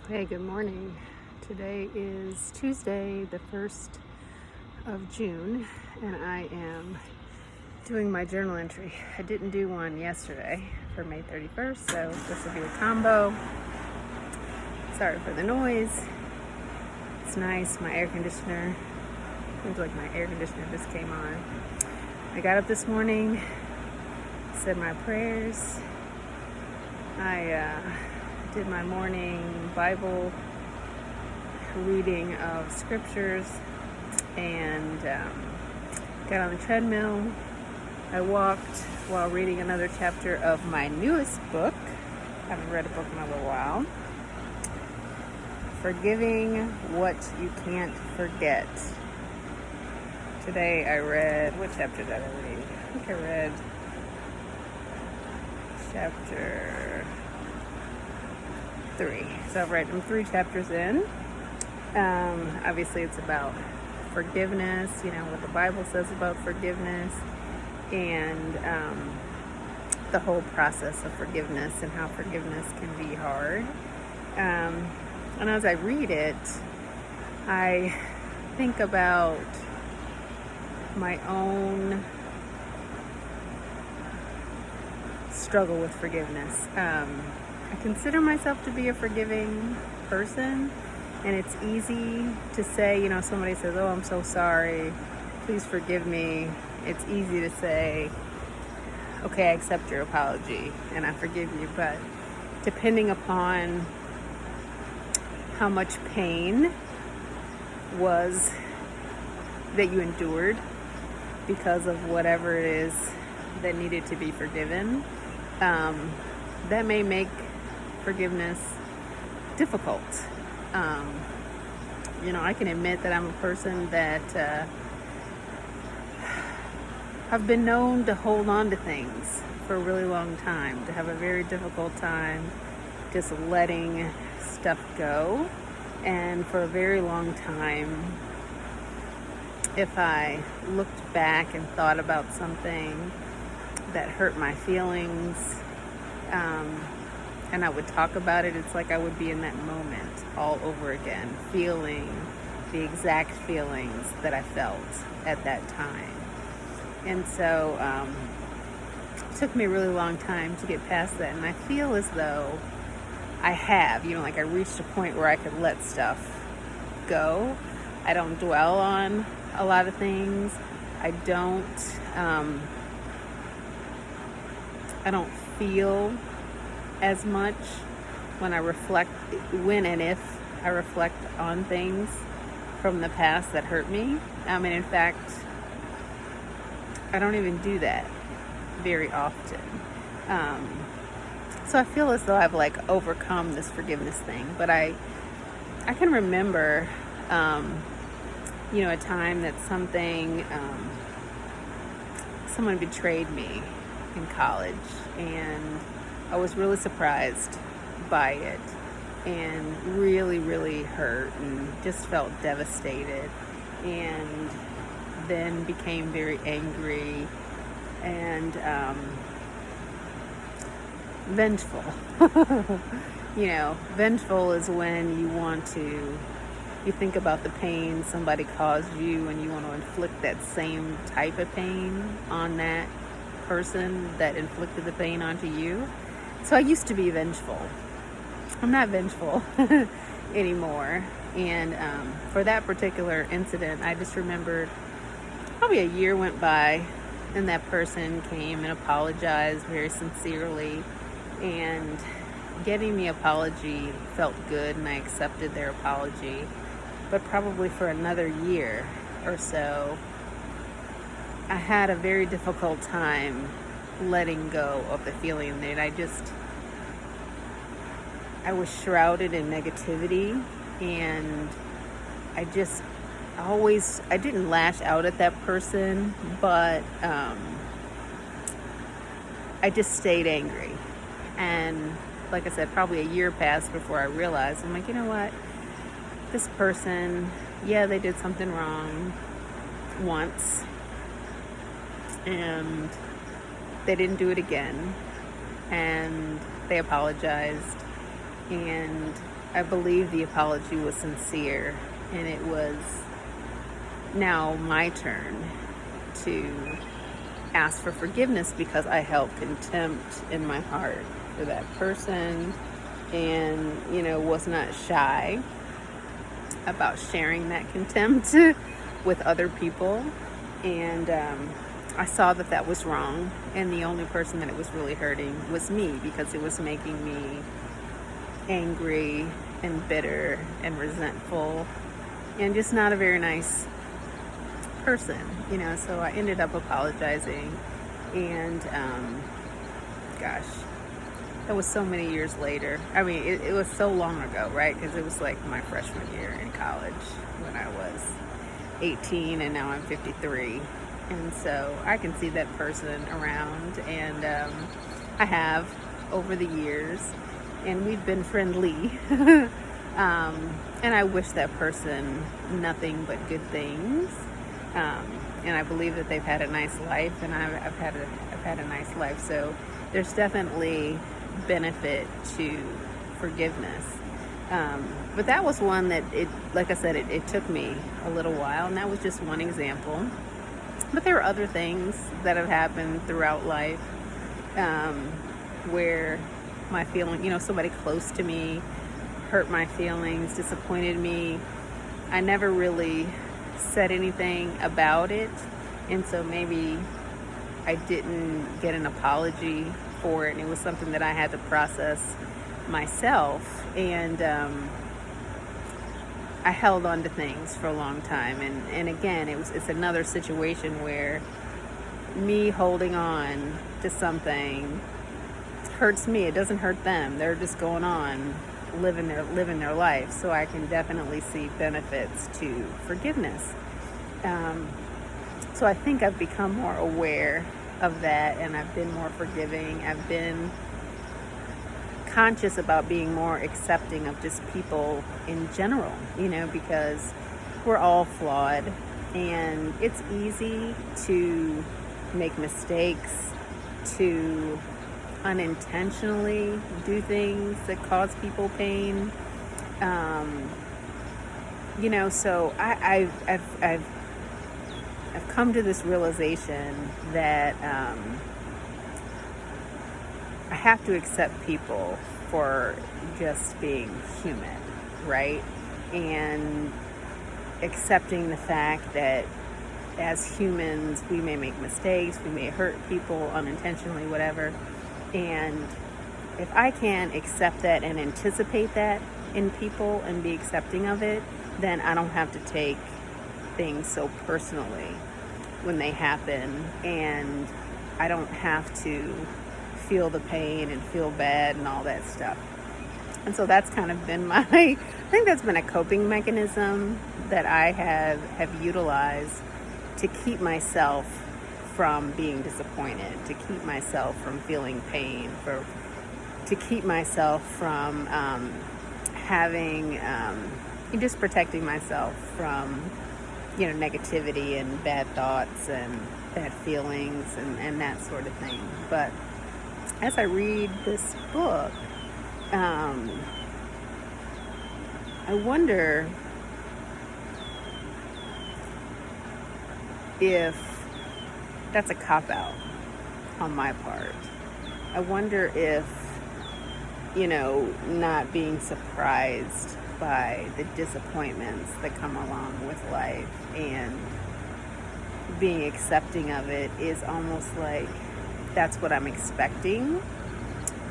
Hey, good morning. Today is Tuesday, the 1st of June, and I am doing my journal entry. I didn't do one yesterday for May 31st, so this will be a combo. Sorry for the noise. It's nice. My air conditioner, seems like my air conditioner just came on. I got up this morning, said my prayers. I did my morning Bible reading of scriptures and got on the treadmill. I walked while reading another chapter of my newest book. I haven't read a book in a little while. Forgiving What You Can't Forget. Today I read, what chapter did I read? I think I read chapter 3. So I've read them 3 chapters in. Obviously it's about forgiveness, what the Bible says about forgiveness, and the whole process of forgiveness and how forgiveness can be hard. And as I read it, I think about my own struggle with forgiveness. I consider myself to be a forgiving person, and it's easy to say, somebody says, "Oh, I'm so sorry, please forgive me." It's easy to say, "Okay, I accept your apology and I forgive you," but depending upon how much pain was that you endured because of whatever it is that needed to be forgiven, that may make forgiveness difficult. I can admit that I'm a person that I've been known to hold on to things for a really long time, to have a very difficult time just letting stuff go. And for a very long time, if I looked back and thought about something that hurt my feelings, and I would talk about it, it's like I would be in that moment all over again, feeling the exact feelings that I felt at that time. And so it took me a really long time to get past that, and I feel as though I have, I reached a point where I could let stuff go. I don't dwell on a lot of things. I don't feel as much when and if I reflect on things from the past that hurt me. In fact, I don't even do that very often. So I feel as though I've overcome this forgiveness thing, but I can remember, a time that someone betrayed me in college, and I was really surprised by it and really, really hurt and just felt devastated, and then became very angry and vengeful. Vengeful is when you think about the pain somebody caused you and you want to inflict that same type of pain on that person that inflicted the pain onto you. So I used to be vengeful. I'm not vengeful anymore. And for that particular incident, I just remembered probably a year went by and that person came and apologized very sincerely, and getting the apology felt good and I accepted their apology. But probably for another year or so, I had a very difficult time letting go of the feeling that I was shrouded in negativity, and I didn't lash out at that person, but I just stayed angry. And like I said, probably a year passed before I realized, I'm like, you know what? This person, they did something wrong once, and they didn't do it again, and they apologized, And I believe the apology was sincere, and it was now my turn to ask for forgiveness because I held contempt in my heart for that person, and was not shy about sharing that contempt with other people. And I saw that that was wrong, and the only person that it was really hurting was me, because it was making me angry and bitter and resentful and just not a very nice person, so I ended up apologizing. And gosh, that was so many years later. I mean, it was so long ago, right? Because it was like my freshman year in college when I was 18, and now I'm 53. And so I can see that person around, and I have over the years, and we've been friendly. And I wish that person nothing but good things. And I believe that they've had a nice life, and I've had a nice life. So there's definitely benefit to forgiveness. But that was one that, like I said, it took me a little while, and that was just one example. But there are other things that have happened throughout life where my feeling, somebody close to me hurt my feelings, disappointed me. I never really said anything about it, and so maybe I didn't get an apology for it, and it was something that I had to process myself. And I held on to things for a long time, and again, it's another situation where me holding on to something hurts me. It doesn't hurt them. They're just going on living their life. So I can definitely see benefits to forgiveness. So I think I've become more aware of that, and I've been more forgiving. I've been conscious about being more accepting of just people in general, because we're all flawed, and it's easy to make mistakes, to unintentionally do things that cause people pain. So I've come to this realization that I have to accept people for just being human, right? And accepting the fact that as humans, we may make mistakes, we may hurt people unintentionally, whatever. And if I can accept that and anticipate that in people and be accepting of it, then I don't have to take things so personally when they happen, and I don't have to feel the pain and feel bad and all that stuff. And so that's kind of been I think that's been a coping mechanism that I have utilized to keep myself from being disappointed, to keep myself from feeling pain, to keep myself from just protecting myself from negativity and bad thoughts and bad feelings and that sort of thing. But as I read this book, I wonder if that's a cop-out on my part. I wonder if, not being surprised by the disappointments that come along with life and being accepting of it is almost like that's what I'm expecting.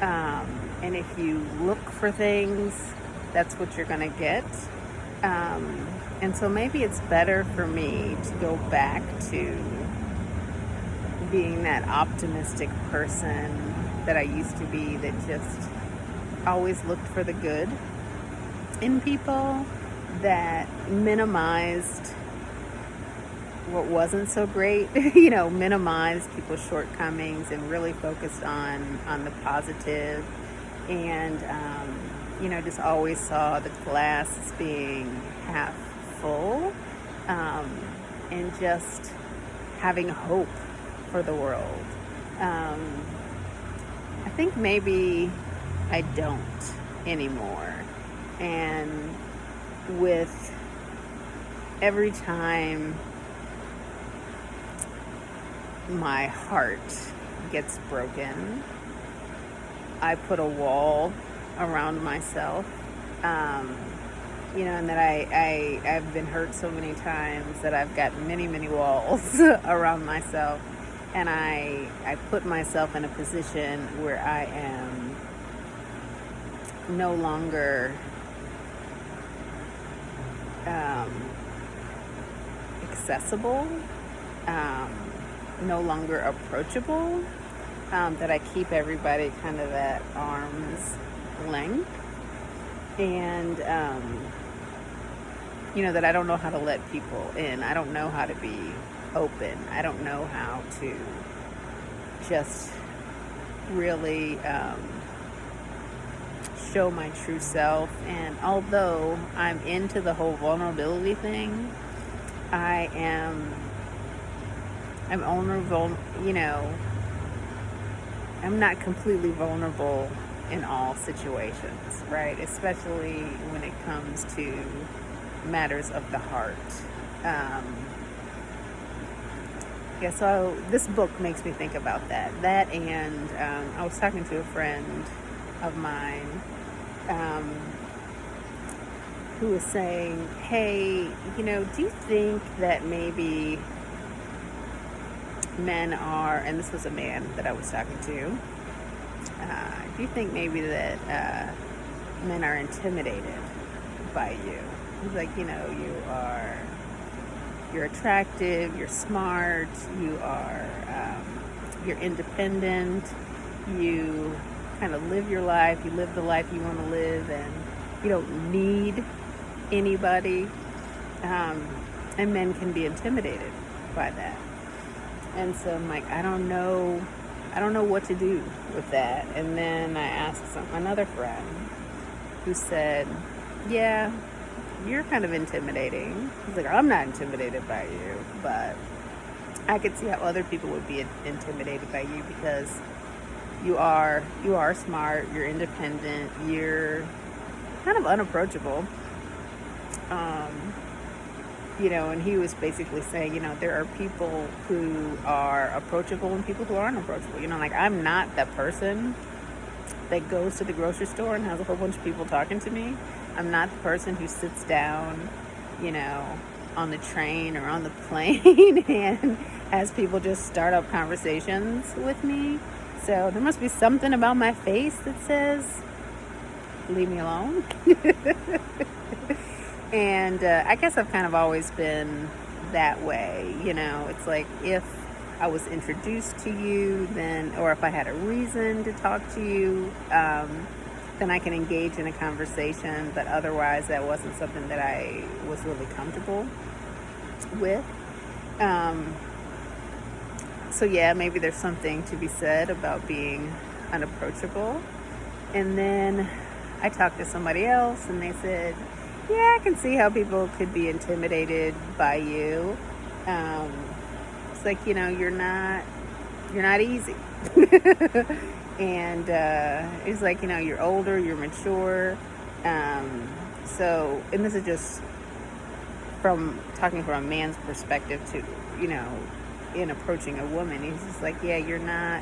And if you look for things, that's what you're going to get. And so maybe it's better for me to go back to being that optimistic person that I used to be, that just always looked for the good in people, that minimized what wasn't so great, minimized people's shortcomings and really focused on the positive, and just always saw the glass as being half full, and just having hope for the world. I think maybe I don't anymore. And with every time my heart gets broken, I put a wall around myself. And that I've been hurt so many times that I've got many, many walls around myself. And I put myself in a position where I am no longer accessible, no longer approachable, that I keep everybody kind of at arm's length. And, that I don't know how to let people in. I don't know how to be open. I don't know how to just really show my true self. And although I'm into the whole vulnerability thing, I'm vulnerable, I'm not completely vulnerable in all situations, right? Especially when it comes to matters of the heart. So this book makes me think about that. And I was talking to a friend of mine who was saying, hey, do you think that maybe men are, and this was a man that I was talking to, do you think maybe that men are intimidated by you? He's like, you're attractive, you're smart, you're independent, you kind of live your life, you live the life you want to live, and you don't need anybody. And men can be intimidated by that. And so I'm like, I don't know what to do with that. And then I asked another friend who said, yeah, you're kind of intimidating. He's like, I'm not intimidated by you, but I could see how other people would be intimidated by you because you are smart, you're independent, you're kind of unapproachable. And he was basically saying, there are people who are approachable and people who aren't approachable. I'm not that person that goes to the grocery store and has a whole bunch of people talking to me. I'm not the person who sits down, on the train or on the plane and has people just start up conversations with me. So there must be something about my face that says, leave me alone. And I guess I've kind of always been that way. It's like if I was introduced to you, then, or if I had a reason to talk to you, then I can engage in a conversation. But otherwise, that wasn't something that I was really comfortable with. So yeah, maybe there's something to be said about being unapproachable. And then I talked to somebody else and they said, yeah, I can see how people could be intimidated by you. It's like, you're not easy. And it's like, you're older, you're mature. So, and this is just from talking from a man's perspective to, in approaching a woman. He's just like, yeah, you're not,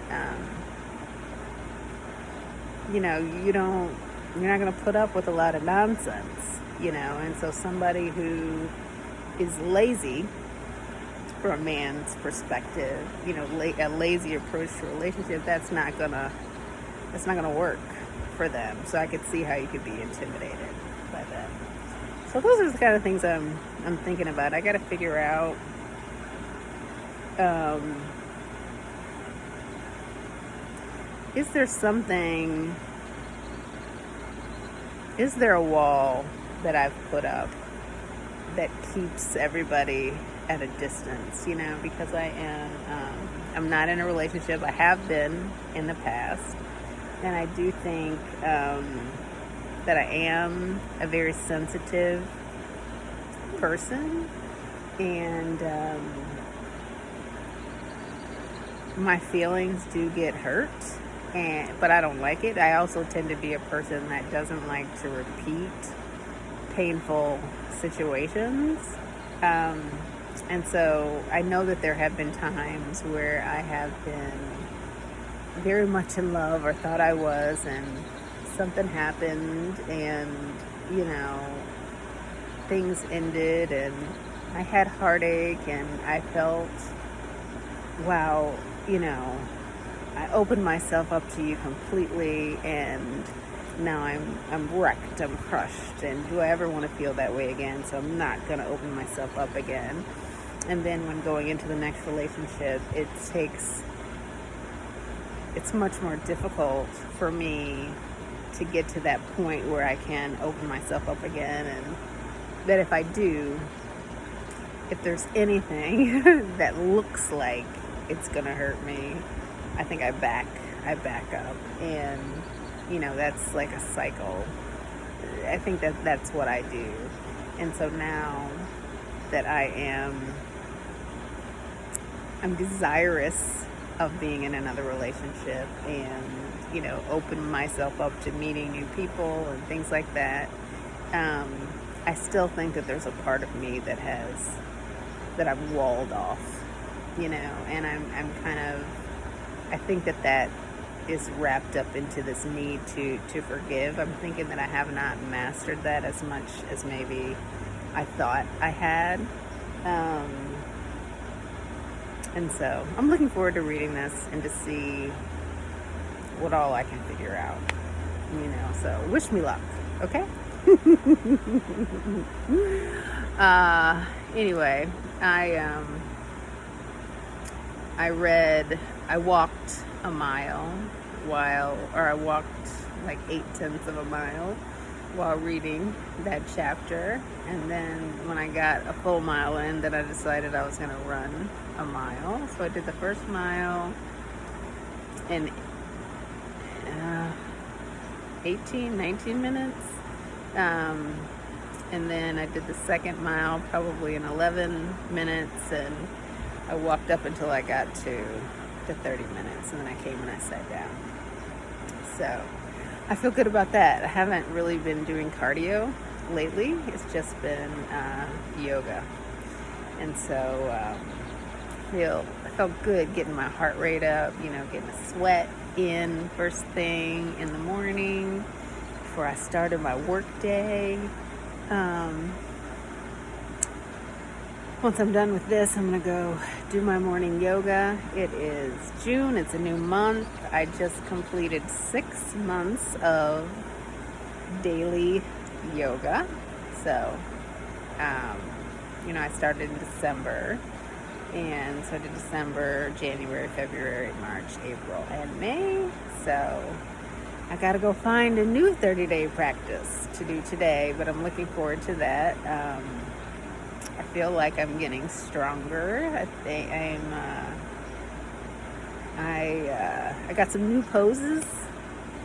you're not going to put up with a lot of nonsense, and so somebody who is lazy from a man's perspective, a lazy approach to a relationship, that's not gonna work for them. So I could see how you could be intimidated by that. So those are the kind of things I'm thinking about. I got to figure out is there a wall that I've put up that keeps everybody at a distance, because I'm not in a relationship. I have been in the past, and I do think that I am a very sensitive person, and my feelings do get hurt but I don't like it. I also tend to be a person that doesn't like to repeat painful situations. Um, and so I know that there have been times where I have been very much in love or thought I was, and something happened, and, you know, things ended, and I had heartache, and I felt, wow, you know, I opened myself up to you completely, and now I'm wrecked, I'm crushed, and do I ever want to feel that way again? So I'm not going to open myself up again. And then when going into the next relationship, it's much more difficult for me to get to that point where I can open myself up again, and that if I do, if there's anything that looks like it's gonna hurt me, I think I back up, and you know, that's like a cycle. I think that's what I do. And so now that I'm desirous of being in another relationship, and, you know, open myself up to meeting new people and things like that, I still think that there's a part of me that I've walled off, you know, and I'm kind of, I think that is wrapped up into this need to forgive. I'm thinking that I have not mastered that as much as maybe I thought I had. And so I'm looking forward to reading this and to see what all I can figure out, you know, so wish me luck, okay? Anyway, I walked a mile I walked like 8/10 of a mile while reading that chapter. And then when I got a full mile in, then I decided I was going to run a mile. So I did the first mile in 19 minutes. And then I did the second mile probably in 11 minutes. And I walked up until I got to 30 minutes. And then I came and I sat down. So I feel good about that. I haven't really been doing cardio lately. It's just been yoga. And so I felt good getting my heart rate up, you know, getting a sweat in first thing in the morning before I started my work day. Once I'm done with this, I'm going to go do my morning yoga. It is June. It's a new month. I just completed 6 months of daily yoga. So, you know, I started in December. And so I did December, January, February, March, April, and May. So I got to go find a new 30-day practice to do today, but I'm looking forward to that. I feel like I'm getting stronger. I think I got some new poses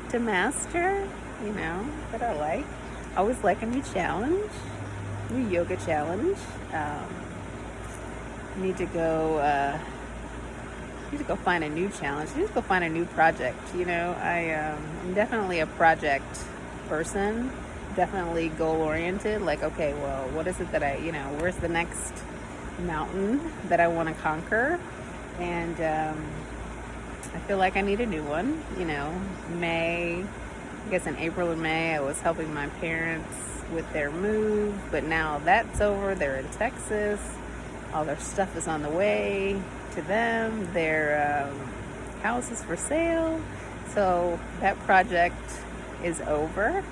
to master, you know, that I like. I always like a new challenge, new yoga challenge. Need to go find a new challenge. Need to go find a new project. You know, I'm definitely a project person. Definitely goal oriented. Like, okay, well, what is it that where's the next mountain that I want to conquer? And I feel like I need a new one. You know, I guess in April and May, I was helping my parents with their move, but now that's over. They're in Texas. All their stuff is on the way to them. Their house is for sale. So that project is over.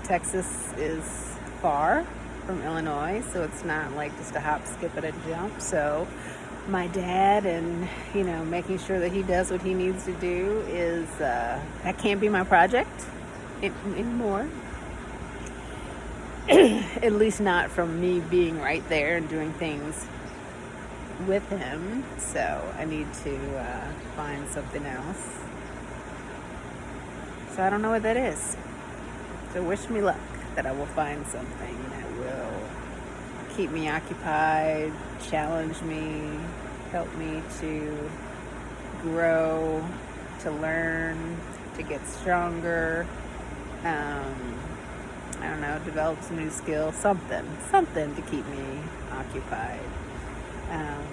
Texas is far from Illinois, so it's not like just a hop, skip, and a jump. So my dad and, making sure that he does what he needs to do is, that can't be my project anymore. At least not from me being right there and doing things with him. So I need to find something else. So I don't know what that is. So wish me luck that I will find something that will keep me occupied, challenge me, help me to grow, to learn, to get stronger. I don't know, develop some new skills, something to keep me occupied. Um,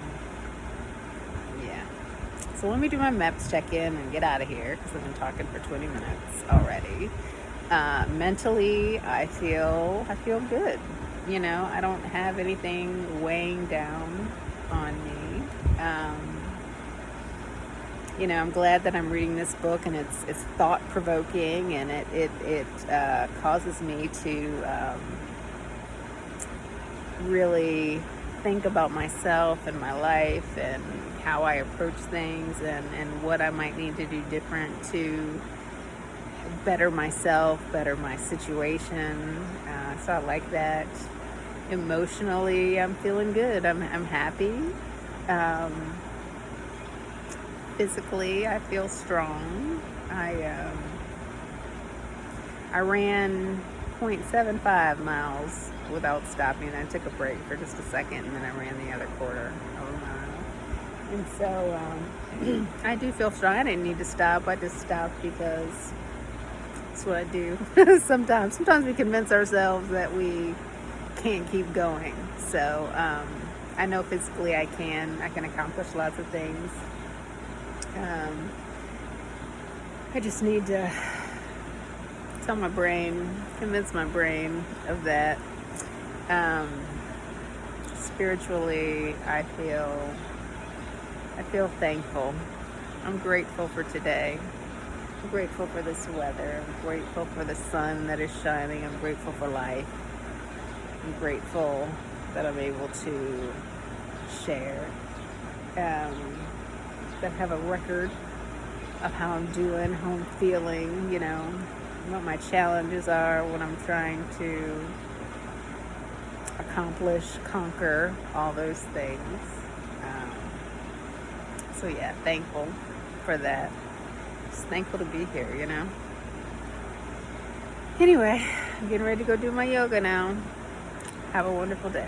yeah. So let me do my MEPS check-in and get out of here because I've been talking for 20 minutes already. Mentally, I feel good. I don't have anything weighing down on me. I'm glad that I'm reading this book, and it's thought provoking, and it causes me to really think about myself and my life and how I approach things, and what I might need to do different to better myself, better my situation. So I like that. Emotionally, I'm feeling good. I'm happy. Physically, I feel strong. I ran 0.75 miles without stopping. I took a break for just a second, and then I ran the other quarter of a mile. And so I do feel strong. I didn't need to stop. I just stopped because that's what I do. Sometimes we convince ourselves that we can't keep going. So I know physically I can accomplish lots of things. I just need to convince my brain of that. Spiritually, I feel thankful. I'm grateful for today. I'm grateful for this weather. I'm grateful for the sun that is shining. I'm grateful for life. I'm grateful that I'm able to share. That have a record of how I'm doing, how I'm feeling, what my challenges are, what I'm trying to accomplish, conquer, all those things. So yeah, thankful for that. Just thankful to be here, Anyway, I'm getting ready to go do my yoga now. Have a wonderful day.